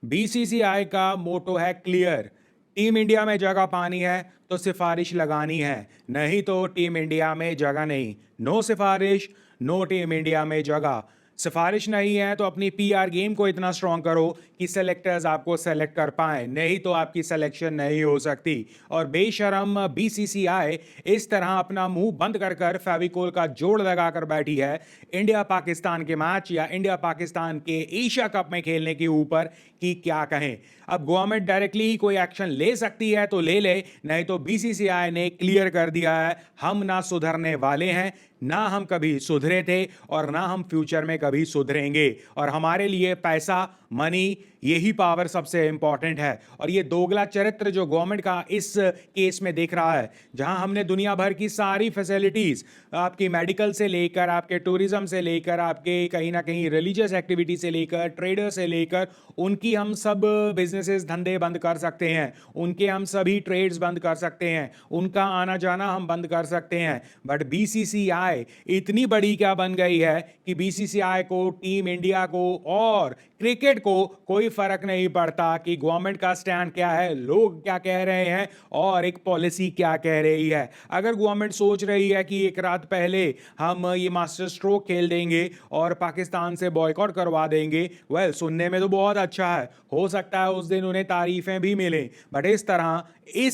BCCI का मोटो है clear. Team India में जगह पानी है तो सिफारिश लगानी है, नहीं तो टीम इंडिया में जगह नहीं। नो सिफारिश, नो टीम इंडिया में जगह। सिफारिश नहीं है तो अपनी पीआर गेम को इतना स्ट्रांग करो कि सेलेक्टर्स आपको सेलेक्ट कर पाए, नहीं तो आपकी सिलेक्शन नहीं हो सकती। और बेशरम बीसीसीआई इस तरह अपना मुंह बंद कर कर फेविकोल का जोड़ लगाकर बैठी है इंडिया पाकिस्तान के मैच या इंडिया पाकिस्तान के एशिया कप में खेलने के ऊपर कि क्या कहें। अब गवर्नमेंट डायरेक्टली कोई एक्शन ले सकती है तो ले ले, नहीं तो बीसीसीआई ने क्लियर कर दिया है हम ना सुधरने वाले हैं, ना हम कभी सुधरे थे और ना हम फ्यूचर में कभी सुधरेंगे। और हमारे लिए पैसा, मनी, यही पावर सबसे इंपॉर्टेंट है। और ये दोगला चरित्र जो गवर्नमेंट का इस केस में देख रहा है, जहां हमने दुनिया भर की सारी फैसिलिटीज, आपकी मेडिकल से लेकर आपके टूरिज्म से लेकर आपके कहीं ना कहीं रिलीजियस एक्टिविटी से लेकर ट्रेडर से लेकर उनकी हम सब बिजनेसेस धंधे बंद कर सकते हैं, उनके हम सभी ट्रेड्स बंद कर सकते हैं, उनका आना जाना हम बंद कर सकते हैं। बट बीसीसीआई इतनी बड़ी क्या बन गई है कि बीसीसीआई को, टीम इंडिया को और क्रिकेट को कोई फर्क नहीं पड़ता कि गवर्नमेंट का स्टैंड क्या है, लोग क्या कह रहे हैं और एक पॉलिसी क्या कह रही है। अगर गवर्नमेंट सोच रही है कि एक रात पहले हम ये मास्टर स्ट्रोक खेल देंगे और पाकिस्तान से बॉयकॉट करवा देंगे, वेल सुनने में तो बहुत अच्छा है, हो सकता है उस दिन उन्हें तारीफें भी मिलें। बट इस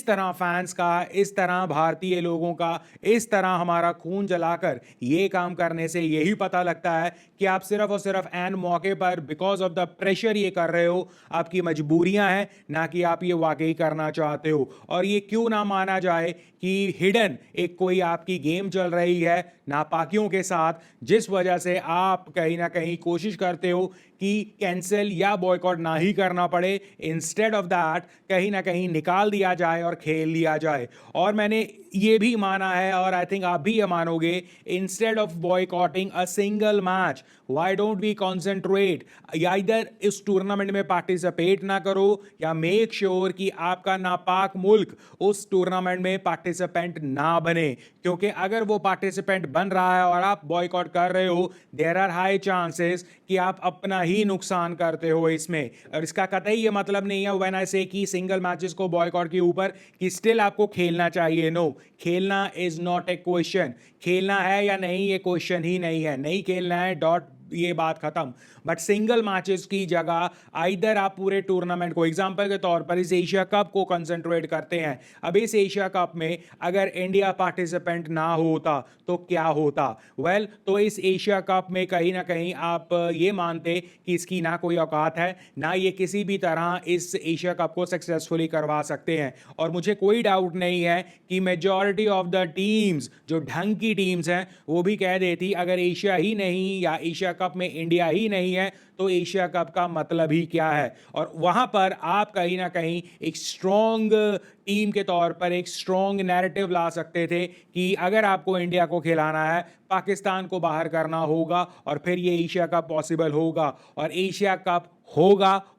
तरह फैंस का, इस तरह भारतीय लोगों का, इस तरह हमारा खून जलाकर ये काम करने से यही पता लगता है कि आप सिर्फ और सिर्फ एन मौके पर बिकॉज ऑफ द प्रेशर ये कर रहे हो, आपकी मजबूरियां हैं, ना कि आप ये वाकई करना चाहते हो। और ये क्यों ना माना जाए कि हिडन एक कोई आपकी गेम चल रही है नापाकियों के साथ, जिस वजह से आप कहीं ना कहीं कोशिश करते हो कि कैंसिल या बॉयकॉट ना ही करना पड़े, इंस्टेड ऑफ दैट कहीं ना कहीं निकाल दिया जाए और खेल लिया जाए। और मैंने ये भी माना है और आई थिंक आप भी ये मानोगे, instead of boycotting a single match, why don't we concentrate, या इधर इस टूर्नामेंट में पार्टिसिपेट ना करो या मेक श्योर कि आपका नापाक मुल्क उस टूर्नामेंट में पार्टिसिपेंट ना बने। क्योंकि अगर वो पार्टिसिपेंट बन रहा है और आप बॉयकॉट कर रहे हो, देयर आर हाई चांसेस कि आप अपना ही नुकसान करते हो इसमें। और इसका कतई ये मतलब नहीं है व्हेन आई से कि सिंगल मैचेस को बॉयकॉट के ऊपर कि स्टिल आपको खेलना चाहिए। नो, खेलना इज नॉट ए क्वेश्चन। खेलना है या नहीं ये क्वेश्चन ही नहीं है, नहीं खेलना है, डॉट, ये बात खत्म। बट सिंगल मैचेस की जगह आइदर आप पूरे टूर्नामेंट को, एग्जांपल के तौर पर इस एशिया कप को कंसंट्रेट करते हैं। अब इस एशिया कप में अगर इंडिया पार्टिसिपेंट ना होता तो क्या होता? वेल, तो इस एशिया कप में कहीं ना कहीं आप ये मानते कि इसकी ना कोई औकात है, ना ये किसी भी तरह इस एशिया कप को सक्सेसफुली करवा सकते हैं। और मुझे कोई डाउट नहीं है कि मेजॉरिटी ऑफ द टीम्स, जो ढंग की टीम्स हैं, वो भी कह देती अगर एशिया ही नहीं या एशिया कप में इंडिया ही नहीं है तो एशिया कप का मतलब ही क्या है। और वहां पर आप कहीं ना कहीं एक स्ट्रॉन्ग टीम के तौर पर एक स्ट्रॉन्ग नैरेटिव ला सकते थे कि अगर आपको इंडिया को खिलाना है, पाकिस्तान को बाहर करना होगा और फिर ये एशिया कप पॉसिबल होगा। और एशिया कप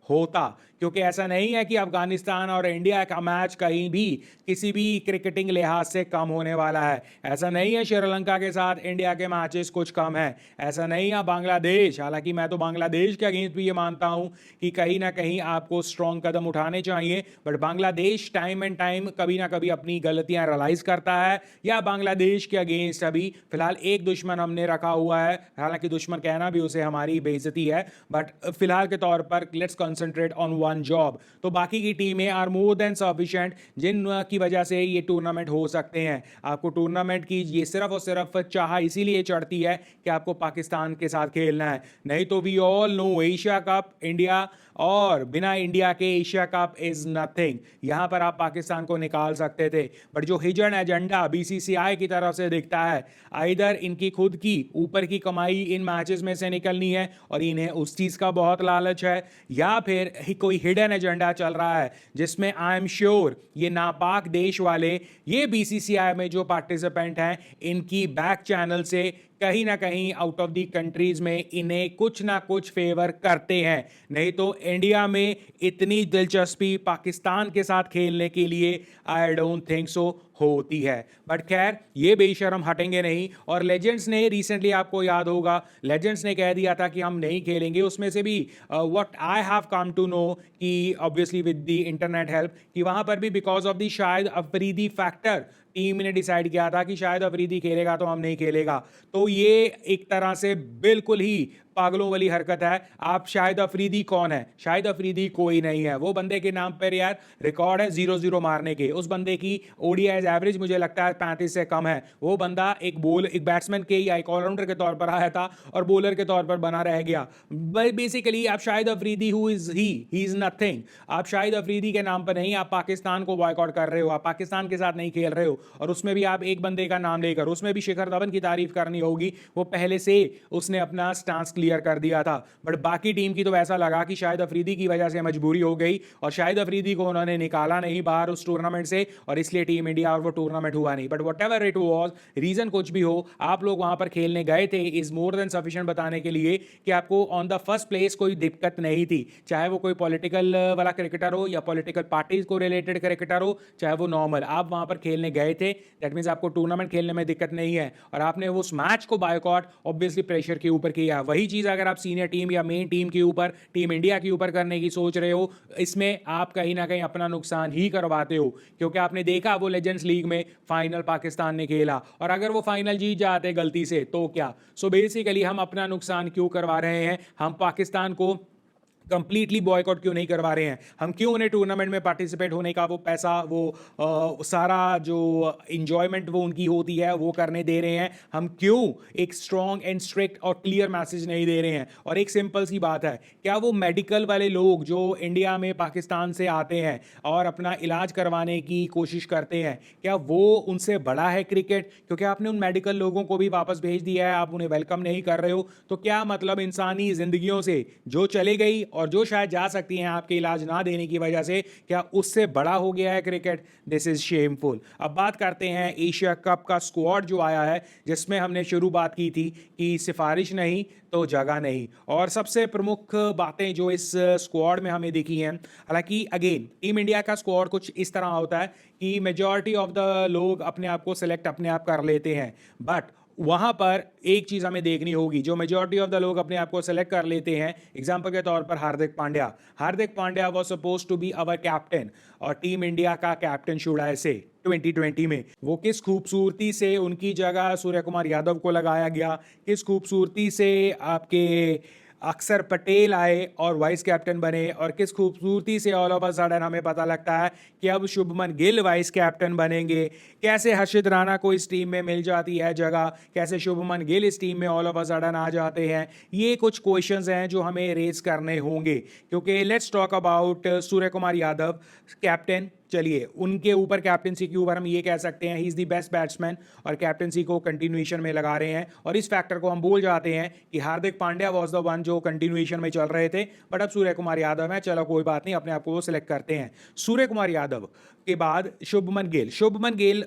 होता, क्योंकि ऐसा नहीं है कि अफगानिस्तान और इंडिया का मैच कहीं भी किसी भी क्रिकेटिंग लिहाज से कम होने वाला है। ऐसा नहीं है श्रीलंका के साथ इंडिया के मैचेस कुछ कम है, ऐसा नहीं है बांग्लादेश, हालांकि मैं तो बांग्लादेश के अगेंस्ट भी ये मानता हूं कि कहीं ना कहीं आपको स्ट्रॉन्ग कदम उठाने चाहिए। But Bangladesh time and time कभी ना कभी अपनी गलतियां रियलाइज करता है, या बांग्लादेश के अगेंस्ट अभी फिलहाल एक दुश्मन हमने रखा हुआ है, हालांकि दुश्मन कहना भी उसे हमारी बेइज्जती है। बट फिलहाल के तौर पर let's concentrate on one job. तो बाकी की टीमें आर मोर देन सफिशिएंट, जिन की वजह से ये टूर्नामेंट हो सकते हैं। आपको टूर्नामेंट की ये सिर्फ और सिर्फ चाह इसीलिए चढ़ती है कि आपको पाकिस्तान के साथ खेलना है, नहीं तो we all know Asia cup India और बिना इंडिया के एशिया कप इज नथिंग। यहां पर आप पाकिस्तान को निकाल सकते थे। बट जो हिडन एजेंडा बीसीसीआई की तरफ से दिखता है, आइदर इनकी खुद की ऊपर की कमाई इन मैचेस में से निकलनी है और इन्हें उस चीज का बहुत लालच है, या फिर कोई हिडन एजेंडा चल रहा है जिसमें आई एम श्योर ये नापाक देश वाले, ये बीसीसीआई में जो पार्टिसिपेंट हैं, इनकी बैक चैनल से कहीं ना कहीं आउट ऑफ दी कंट्रीज में इन्हें कुछ ना कुछ फेवर करते हैं। नहीं तो इंडिया में इतनी दिलचस्पी पाकिस्तान के साथ खेलने के लिए आई डोंट थिंक सो होती है। बट खैर, ये बेशरम हटेंगे नहीं। और लेजेंड्स ने रिसेंटली, आपको याद होगा, लेजेंड्स ने कह दिया था कि हम नहीं खेलेंगे। उसमें से भी what I have come to know कि obviously with the internet help, कि वहां पर भी बिकॉज ऑफ द शायद अफरीदी फैक्टर टीम ने डिसाइड किया था कि शायद अफरीदी खेलेगा तो हम नहीं खेलेगा। तो ये एक तरह से बिल्कुल ही पागलों वाली हरकत है। आप शाहिद अफरीदी कौन है? शाहिद अफरीदी कोई नहीं है। वो बंदे के नाम पर यार रिकॉर्ड है 0-0 मारने के। उस बंदे की ओडीआई एवरेज मुझे लगता है 35 से कम है। वो बंदा एक बैट्समैन के या एक ऑलराउंडर के तौर पर आया था और बॉलर के तौर पर बना रह गया। बेसिकली आप Shahid Afridi who is he is nothing. आप शाहिद अफरीदी के नाम पर नहीं, आप पाकिस्तान को बॉयकॉट कर रहे हो, आप पाकिस्तान के साथ नहीं खेल रहे हो। और उसमें भी आप एक बंदे का नाम लेकर, उसमें भी शिखर धवन की तारीफ करनी होगी। वो पहले से उसने अपना स्टांस क्लियर कर दिया था। बट बाकी टीम की तो ऐसा लगा कि शायद अफरीदी की वजह से मजबूरी हो गई और शायद अफरीदी को उन्होंने निकाला नहीं बाहर उस टूर्नामेंट से, और इसलिए टीम इंडिया और वो टूर्नामेंट हुआ नहीं। But whatever it was, reason कुछ भी हो, आप लोग वहां पर खेलने गए थे इज मोर देन सफिशिएंट बताने के लिए कि आपको ऑन द फर्स्ट प्लेस कोई दिक्कत नहीं थी। चाहे वो कोई पॉलिटिकल वाला क्रिकेटर हो या पॉलिटिकल पार्टीज को रिलेटेड क्रिकेटर हो, चाहे वो नॉर्मल, आप वहां पर खेलने गए थे। दैट मींस आपको टूर्नामेंट खेलने में दिक्कत नहीं है। और आपने उस मैच को बायकॉट ऑब्वियसली प्रेशर के ऊपर किया। वही चीज अगर आप सीनियर टीम या मेन टीम के ऊपर, टीम इंडिया के ऊपर करने की सोच रहे हो, इसमें आप कहीं ना कहीं अपना नुकसान ही करवाते हो। क्योंकि आपने देखा वो लेजेंड्स लीग में फाइनल पाकिस्तान ने खेला, और अगर वो फाइनल जीत जाते गलती से तो क्या? सो बेसिकली हम अपना नुकसान क्यों करवा रहे हैं? हम पाकिस्तान को कंप्लीटली बॉयकॉट क्यों नहीं करवा रहे हैं? हम क्यों उन्हें टूर्नामेंट में पार्टिसिपेट होने का वो पैसा, वो सारा जो इंजॉयमेंट वो उनकी होती है वो करने दे रहे हैं? हम क्यों एक स्ट्रॉन्ग एंड स्ट्रिक्ट और क्लियर मैसेज नहीं दे रहे हैं? और एक सिंपल सी बात है, क्या वो मेडिकल वाले लोग जो इंडिया में पाकिस्तान से आते हैं और अपना इलाज करवाने की कोशिश करते हैं, क्या वो उनसे बड़ा है क्रिकेट? क्योंकि आपने उन मेडिकल लोगों को भी वापस भेज दिया है, आप उन्हें वेलकम नहीं कर रहे हो। तो क्या मतलब इंसानी जिंदगियों से जो चले गई और जो शायद जा सकती हैं आपके इलाज ना देने की वजह से, क्या उससे बड़ा हो गया है क्रिकेट? This is shameful. अब बात करते हैं एशिया कप का स्क्वाड जो आया है, जिसमें हमने शुरू बात की थी कि सिफारिश नहीं तो जगह नहीं। और सबसे प्रमुख बातें जो इस स्क्वाड में हमें दिखी हैं, हालांकि अगेन टीम इंडिया का स्क्वाड कुछ इस तरह होता है कि मेजॉरिटी ऑफ द लोग अपने आप को सिलेक्ट अपने आप कर लेते हैं। बट वहां पर एक चीज हमें देखनी होगी, जो मेजॉरिटी ऑफ द लोग अपने आप को सेलेक्ट कर लेते हैं, एग्जांपल के तौर पर Hardik Pandya was suppose to be our captain, और टीम इंडिया का कैप्टन शुड आई से 2020 में वो किस खूबसूरती से उनकी जगह सूर्य कुमार यादव को लगाया गया, किस खूबसूरती से आपके अक्षर पटेल आए और वाइस कैप्टन बने, और किस खूबसूरती से ऑल ऑफ अ सडन हमें पता लगता है कि अब शुभमन गिल वाइस कैप्टन बनेंगे। कैसे हर्षित राणा को इस टीम में मिल जाती है जगह, कैसे शुभमन गिल इस टीम में ऑल ऑफ अ सडन आ जाते हैं? ये कुछ क्वेश्चंस हैं जो हमें रेज करने होंगे। क्योंकि let's talk about Surya Kumar Yadav captain. चलिए, उनके ऊपर कैप्टनसी के ऊपर हम ये कह सकते हैं he is the best batsman, और कैप्टनसी को कंटिन्यूएशन में लगा रहे हैं। और इस फैक्टर को हम भूल जाते हैं कि हार्दिक पांड्या वाज द वन जो कंटिन्यूएशन में चल रहे थे, बट अब सूर्य कुमार यादव है। चलो कोई बात नहीं, अपने आप को वो सिलेक्ट करते हैं। सूर्य कुमार यादव के बाद शुभमन गिल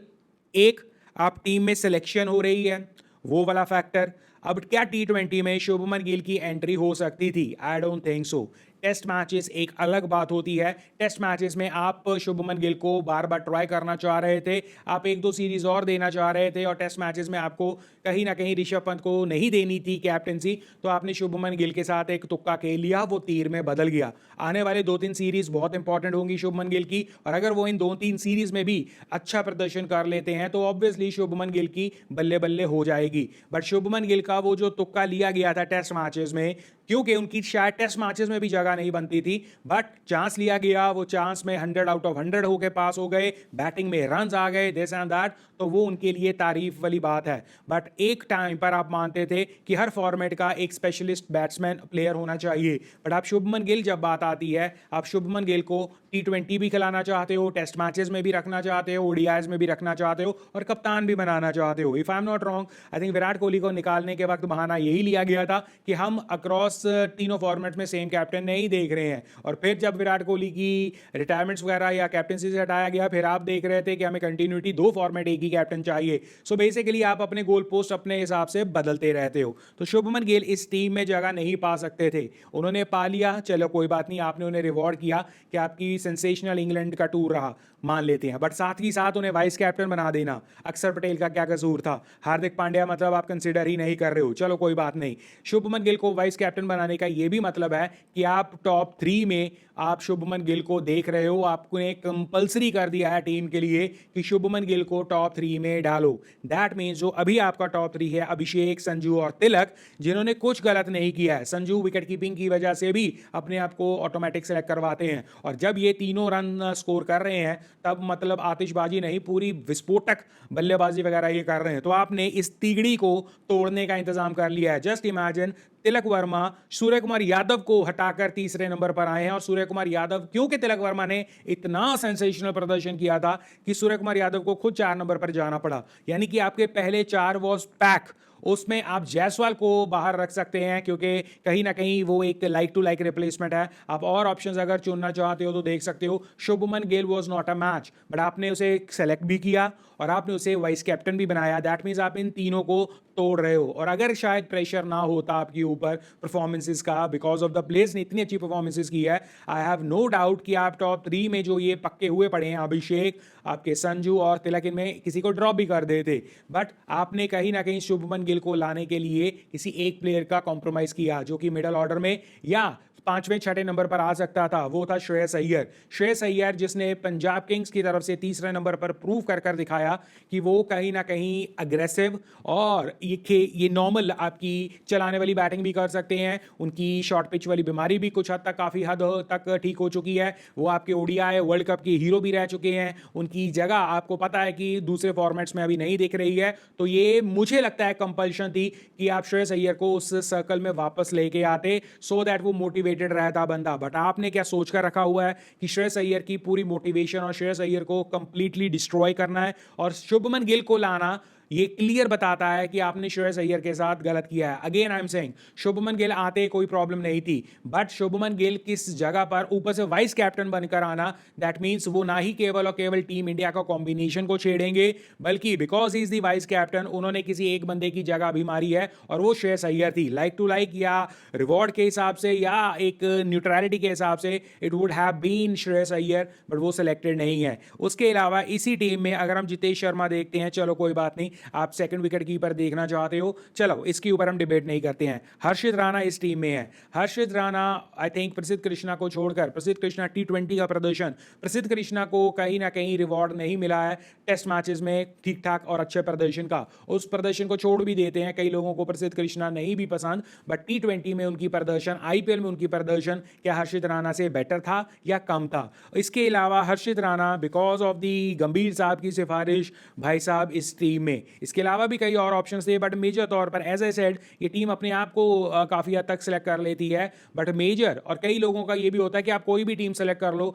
एक आप टीम में सिलेक्शन हो रही है, वो वाला फैक्टर। अब क्या T20 में शुभमन गिल की एंट्री हो सकती थी? I don't think so. Test matches एक अलग बात होती है। टेस्ट मैचेस में आप शुभमन गिल को बार बार ट्राई करना चाह रहे थे, आप एक दो सीरीज और देना चाह रहे थे, और टेस्ट मैचेस में आपको कहीं ना कहीं ऋषभ पंत को नहीं देनी थी कैप्टनसी, तो आपने शुभमन गिल के साथ एक तुक्का खेल लिया, वो तीर में बदल गया। आने वाले 2-3 सीरीज बहुत इंपॉर्टेंट होंगी शुभमन गिल की, और अगर वो इन 2-3 सीरीज में भी अच्छा प्रदर्शन कर लेते हैं तो ऑब्वियसली शुभमन गिल की बल्ले बल्ले हो जाएगी। बट शुभमन गिल का वो जो तुक्का लिया गया था टेस्ट मैचेस में, क्योंकि उनकी शायद टेस्ट मैचेस में भी जगह नहीं बनती थी, बट चांस लिया गया, वो चांस में 100 आउट ऑफ 100 होके पास हो गए, बैटिंग में रन्स आ गए, दिस एंड दैट, तो वो उनके लिए तारीफ वाली बात है। बट एक टाइम पर आप मानते थे कि हर फॉर्मेट का एक स्पेशलिस्ट बैट्समैन प्लेयर होना चाहिए। बट आप शुभमन गिल जब बात आती है, आप शुभमन गिल को T20 भी खिलाना चाहते हो, टेस्ट मैचेस में भी रखना चाहते हो, ओडीआईज में भी रखना चाहते हो, और कप्तान भी बनाना चाहते हो। If I am not wrong, I think Virat Kohli को निकालने के वक्त बहाना यही लिया गया था कि हम अक्रॉस ऑफकोर्स तीनों फॉर्मेट में सेम कैप्टन नहीं देख रहे हैं, और फिर जब विराट कोहली की रिटायरमेंट्स वगैरह या कैप्टनसी से हटाया गया, फिर आप देख रहे थे कि हमें कंटिन्यूटी, दो फॉर्मेट एक ही कैप्टन चाहिए। सो बेसिकली आप अपने गोल पोस्ट अपने हिसाब से बदलते रहते हो। तो शुभमन गिल इस टीम में जगह नहीं पा सकते थे, उन्होंने पा लिया, चलो कोई बात नहीं, आपने उन्हें रिवॉर्ड किया कि आपकी सेंसेशनल इंग्लैंड का टूर रहा, मान लेते हैं, बट साथ ही साथ उन्हें वाइस कैप्टन बना देना, अक्षर पटेल का क्या कसूर था? हार्दिक पांड्या मतलब आप कंसिडर ही नहीं कर रहे हो, चलो कोई बात नहीं। शुभमन गिल को वाइस कैप्टन बनाने का यह भी मतलब है कि आप टॉप 3 में आप शुभमन गिल को देख रहे हो, आपने कंपलसरी कर दिया है टीम के लिए कि शुभमन गिल को टॉप 3 में डालो। दैट मीन्स जो अभी आपका टॉप 3 है, अभिषेक, संजू और तिलक, जिन्होंने कुछ गलत नहीं किया है, संजू विकेट कीपिंग की वजह से भी अपने आप को ऑटोमेटिक सेलेक्ट करवाते हैं, और जब ये तीनों रन स्कोर कर रहे हैं तब मतलब आतिशबाजी नहीं, पूरी विस्फोटक बल्लेबाजी वगैरह ये कर रहे हैं। तो आपने इस तिगड़ी को तोड़ने का इंतजाम कर लिया है। जस्ट इमेजिन, तिलक वर्मा सूर्य कुमार यादव को हटाकर तीसरे नंबर पर आए हैं, और सूर्य कुमार यादव, क्योंकि तिलक वर्मा ने इतना सेंसेशनल प्रदर्शन किया था कि सूर्य कुमार यादव को खुद 4 नंबर पर जाना पड़ा, यानी कि आपके पहले 4 वॉज पैक। उसमें आप जायसवाल को बाहर रख सकते हैं क्योंकि कहीं ना कहीं वो एक लाइक टू लाइक रिप्लेसमेंट है। आप और ऑप्शंस अगर चुनना चाहते हो तो देख सकते हो। Shubman Gill was not a match, but आपने उसे सेलेक्ट भी किया और आपने उसे वाइस कैप्टन भी बनाया। दैट मीन्स आप इन तीनों को तोड़ रहे हो, और अगर शायद प्रेशर ना होता आपके ऊपर परफॉर्मेंसेस का, बिकॉज ऑफ द प्लेयर्स ने इतनी अच्छी परफॉर्मेंसेस की है, आई हैव नो डाउट कि आप टॉप 3 में जो ये पक्के हुए पड़े हैं, अभिषेक, आपके संजू और तिलक, इनमें किसी को ड्रॉप भी कर देते। बट आपने कहीं ना कहीं शुभमन गिल को लाने के लिए किसी एक प्लेयर का कॉम्प्रोमाइज किया, जो कि मिडल ऑर्डर में या 5वें 6ठे नंबर पर आ सकता था, वो था श्रेयस अय्यर। श्रेयस अय्यर जिसने पंजाब किंग्स की तरफ से तीसरे नंबर पर प्रूव कर कर दिखाया कि वो कहीं ना कहीं अग्रेसिव और ये नॉर्मल आपकी चलाने वाली बैटिंग भी कर सकते हैं। उनकी शॉर्ट पिच वाली बीमारी भी कुछ हद तक, काफ़ी हद तक ठीक हो चुकी है। वो आपके ओडीआई वर्ल्ड कप के हीरो भी रह चुके हैं। उनकी जगह आपको पता है कि दूसरे फॉर्मेट्स में अभी नहीं दिख रही है। तो ये मुझे लगता है कंपल्शन थी कि आप श्रेयस अय्यर को उस सर्कल में वापस लेके आते, सो दैट वो मोटिवेटेड रहता बंदा। बट आपने क्या सोचकर रखा हुआ है कि श्रेयस अय्यर की पूरी मोटिवेशन और श्रेयस अय्यर को कंप्लीटली डिस्ट्रॉय करना है, और शुभमन गिल को लाना ये क्लियर बताता है कि आपने श्रेयस अय्यर के साथ गलत किया है। Again I am saying, Shubman Gill आते कोई प्रॉब्लम नहीं थी, बट शुभमन गिल किस जगह पर ऊपर से वाइस कैप्टन बनकर आना, दैट मींस वो ना ही केवल और केवल टीम इंडिया का कॉम्बिनेशन को छेड़ेंगे, बल्कि because he is the vice captain, उन्होंने किसी एक बंदे की जगह भी मारी है, और वो श्रेयस अय्यर थी। लाइक टू लाइक या रिवॉर्ड के हिसाब से या एक न्यूट्रलिटी के हिसाब से it would have been Shreyas Iyer, but वो सिलेक्टेड नहीं है। उसके अलावा इसी टीम में अगर हम जितेश शर्मा देखते हैं, चलो कोई बात नहीं, आप सेकंड विकेट कीपर देखना चाहते हो, चलो इसके ऊपर हम डिबेट नहीं करते हैं। हर्षित राणा इस टीम में है। हर्षित राणा आई थिंक प्रसिद्ध कृष्णा को छोड़कर, प्रसिद्ध कृष्णा T20 का प्रदर्शन, प्रसिद्ध कृष्णा को कहीं ना कहीं रिवॉर्ड नहीं मिला है टेस्ट मैचेस में ठीक ठाक और अच्छे प्रदर्शन का। उस प्रदर्शन को छोड़ भी देते हैं, कई लोगों को प्रसिद्ध कृष्णा नहीं भी पसंद, बट T20 में उनकी प्रदर्शन, IPL में उनकी प्रदर्शन क्या हर्षित राणा से बेटर था या कम था? इसके अलावा हर्षित राणा बिकॉज ऑफ दी गंभीर साहब की सिफारिश भाई साहब इस टीम में, इसके अलावा भी कई और ऑप्शंस थे, बट मेजर तौर पर एज आई सेड ये टीम अपने आप को काफ़ी हद तक सेलेक्ट कर लेती है। बट मेजर और कई लोगों का ये भी होता है कि आप कोई भी टीम सेलेक्ट कर लो,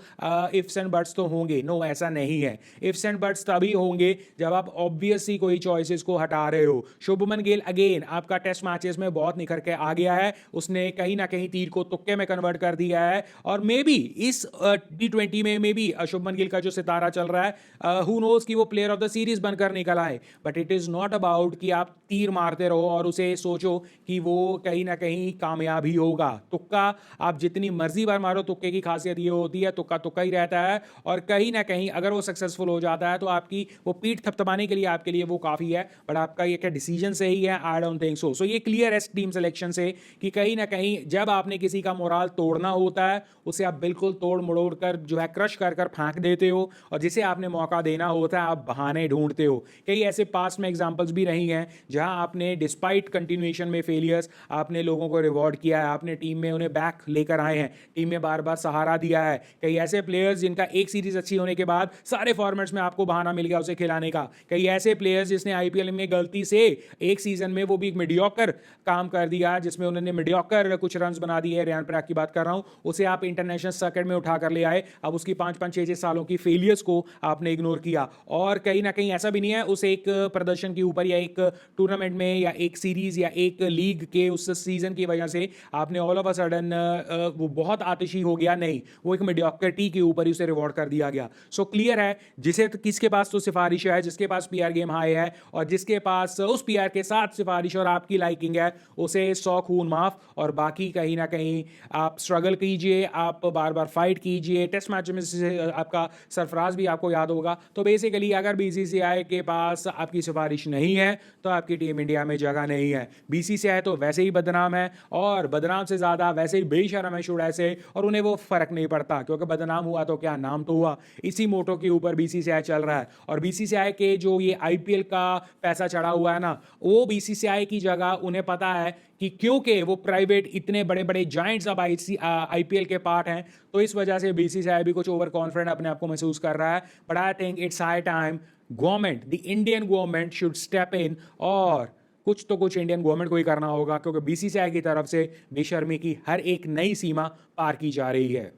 इफ्स एंड बट्स तो होंगे। नो, ऐसा नहीं है। इफ्स एंड बट्स तभी होंगे जब आप ऑब्वियसली कोई चॉइसेस को हटा रहे हो। शुभमन गिल अगेन आपका टेस्ट मैचेस में बहुत निखर के आ गया है, उसने कहीं ना कहीं तीर को तुक्के में कन्वर्ट कर दिया है, और मे बी इस T20 में मे बी शुभमन गिल का जो सितारा चल रहा है, हु नोज कि वो प्लेयर ऑफ द सीरीज बनकर निकल आए। But it is not about कि आप तीर मारते रहो और उसे सोचो कि वो कहीं ना कहीं कामयाब ही होगा। तुक्का आप जितनी मर्जी बार मारो, तुक्के की खासियत ये होती है तुक्का तुक्का ही रहता है, और कहीं ना कहीं अगर वो सक्सेसफुल हो जाता है तो आपकी वो पीठ थपथपाने के लिए आपके लिए वो काफ़ी है। बट आपका ये क्या डिसीजन सही है? आई डोंट थिंक सो। सो ये क्लियर है टीम सिलेक्शन से कि कहीं ना कहीं जब आपने किसी का मोराल तोड़ना होता है, उसे आप बिल्कुल तोड़ मड़ोड़ कर जो है क्रश कर कर फेंक देते हो, और जिसे आपने मौका देना होता है आप बहाने ढूंढते हो। कई ऐसे पास्ट में एग्जांपल्स भी रही हैं जहां आपने डिस्पाइट कंटिन्यूएशन में फेलियर्स आपने लोगों को रिवॉर्ड किया है, आपने टीम में उन्हें बैक लेकर आए हैं, टीम में बार बार सहारा दिया है। कई ऐसे प्लेयर्स जिनका एक सीरीज अच्छी होने के बाद सारे फॉर्मेट्स में आपको बहाना मिल गया उसे खिलाने का। कई ऐसे प्लेयर्स जिसने IPL में गलती से एक सीजन में वो भी मीडियोकर काम कर दिया, जिसमें उन्होंने मीडियोकर कुछ रन बना दिए, रेयान पराग की बात कर रहा हूं, उसे आप इंटरनेशनल सर्किट में उठा कर ले आए। अब उसकी 5-5 6-6 सालों की फेलियर्स को आपने इग्नोर किया, और कहीं ना कहीं ऐसा भी नहीं है उस एक प्रदर्शन के ऊपर या एक टूर्नामेंट में या एक सीरीज या एक लीग के उस सीजन की वजह से आपने ऑल ऑफ अ सडन वो बहुत आतिशी हो गया, नहीं, वो एक मीडियोक्रिटी के ऊपर ही उसे रिवॉर्ड कर दिया गया। सो क्लियर है, जिसे तो किसके पास तो सिफारिश है, जिसके पास पीआर गेम हाई है और जिसके पास उस पीआर के साथ सिफारिश और आपकी लाइकिंग है, उसे 100 खून माफ, और बाकी कहीं ना कहीं आप स्ट्रगल कीजिए, आप बार बार फाइट कीजिए। टेस्ट मैच में से आपका सरफराज भी आपको याद होगा। तो बेसिकली अगर बीसीसीआई के पास आपकी सिफारिश नहीं है तो आपकी टीम इंडिया में जगह नहीं है। बीसीसीआई तो वैसे ही बदनाम है और बदनाम से ज्यादा वैसे ही बेशरम है शुड ऐसे, और उन्हें वो फर्क नहीं पड़ता क्योंकि बदनाम हुआ तो क्या, नाम तो हुआ। इसी मोटो के ऊपर बीसीसीआई चल रहा है और बीसीसीआई के जो ये आईपीएल का पैसा चढ़ा हुआ है ना, वो बीसीसीआई की जगह उन्हें पता है कि क्योंकि वो प्राइवेट इतने बड़े बड़े जाइंट्स अब आईपीएल के पार्ट हैं, तो इस वजह से बीसीसीआई भी कुछ ओवर कॉन्फिडेंट अपने आप को महसूस कर रहा है। But I think it's high time government, the Indian government should step in, और कुछ तो कुछ इंडियन गवर्नमेंट को ही करना होगा क्योंकि बीसीसीआई की तरफ से बेशर्मी की हर एक नई सीमा पार की जा रही है।